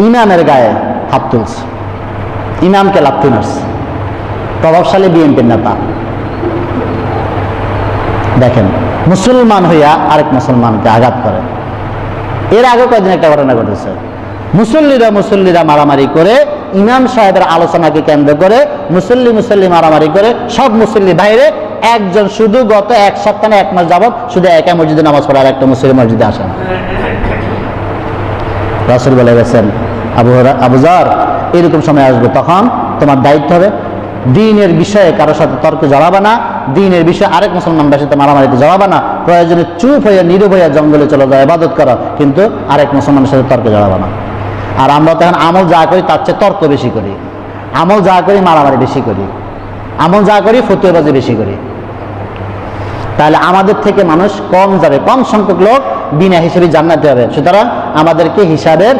ইমামের গায়ে হাত তুলছে, ইমামকে লাথি মারছে, প্রভাবশালী বিএনপির নেতা। দেখেন, মুসলমান হইয়া আরেক মুসলমানকে আঘাত করে। এর আগে কয়েকদিন একটা ঘটনা ঘটেছে, মুসল্লিরা মারামারি করে, ইমাম সাহেবের আলোচনাকে কেন্দ্র করে মুসল্লি মারামারি করে, সব মুসল্লি বাইরে, একজন শুধু গত এক সপ্তাহ 1 মাস যাবত শুধু একা মসজিদে নামাজ পড়ার একটা মুসলিম মসজিদে আসেন। রাসূল বলে গেছেন, আবু যর, এরকম সময় আসবে, তখন তোমার দায়িত্ব হবে দ্বীনের বিষয়ে কারোর সাথে তর্কে জড়াবে না, দ্বীনের বিষয়ে আরেক মুসলমানদের সাথে মারামারিতে জড়াবে না, প্রয়োজনে চুপ হয়ে নীরব হয়ে জঙ্গলে চলে যাও, ইবাদত করো, কিন্তু আরেক মুসলমানের সাথে তর্কে জড়াবে না। আর আমরা তখন আমল যা করি তার চেয়ে তর্ক বেশি করি, আমল যা করি মারামারি বেশি করি, আমল যা করি ফতুয়াবাজি বেশি করি। তাহলে আমাদের থেকে মানুষ কম যাবে, কম সংখ্যক লোক বিনা হিসেবে জান্নাতে হবে। সুতরাং আমাদেরকে হিসাবের